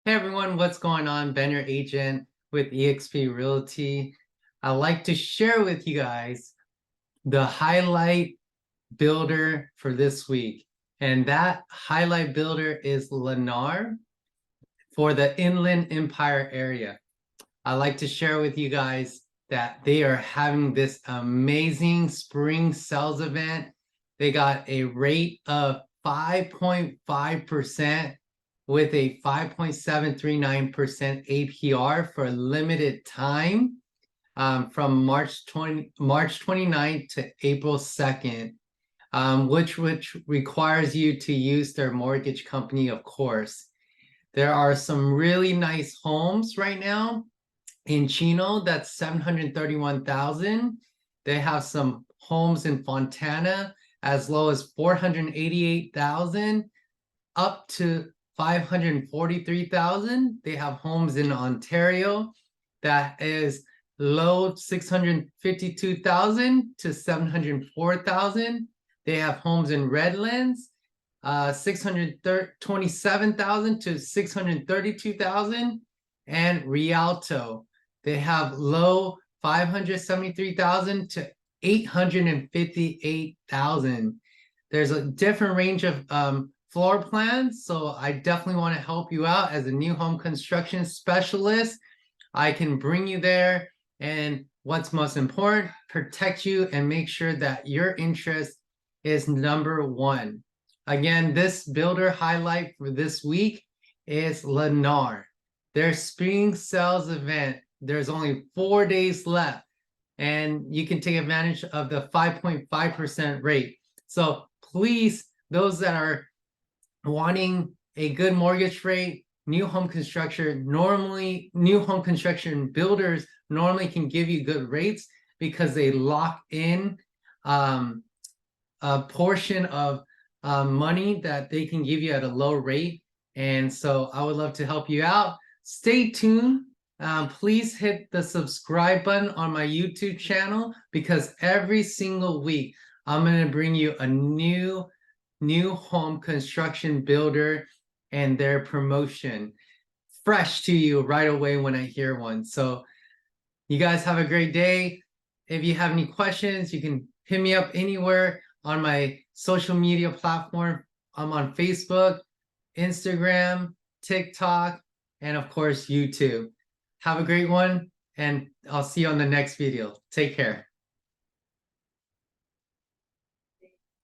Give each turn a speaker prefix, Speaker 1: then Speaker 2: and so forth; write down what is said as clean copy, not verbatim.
Speaker 1: Hey everyone, what's going on? Ben, your agent with eXp Realty. I'd like to share with you guys the highlight builder for this week. And that highlight builder is Lennar for the Inland Empire area. I'd like to share with you guys that they are having this amazing spring sales event. They got a rate of 5.5% with a 5.739% APR for a limited time from March 29th to April 2nd, which requires you to use their mortgage company, of course. There are some really nice homes right now in Chino, that's 731,000. They have some homes in Fontana as low as 488,000 up to 543,000. They have homes in Ontario that is low 652,000 to 704,000. They have homes in Redlands, 627,000 to 632,000, and Rialto. They have low 573,000 to 858,000. There's a different range of floor plans, so I definitely want to help you out as a new home construction specialist. I can bring you there, and what's most important, protect you and make sure that your interest is number one. Again, this builder highlight for this week is Lennar. Their spring sales event, there's only 4 days left, and you can take advantage of the 5.5% rate. So please, those that are wanting a good mortgage rate, new home construction builders normally can give you good rates because they lock in a portion of money that they can give you at a low rate. And so I would love to help you out. Stay tuned. Please hit the subscribe button on my YouTube channel, because every single week I'm going to bring you a new home construction builder and their promotion fresh to you right away when I hear one. So you guys have a great day. If you have any questions, you can hit me up anywhere on my social media platform. I'm on Facebook, Instagram, TikTok, and of course YouTube. Have a great one, and I'll see you on the next video. Take care.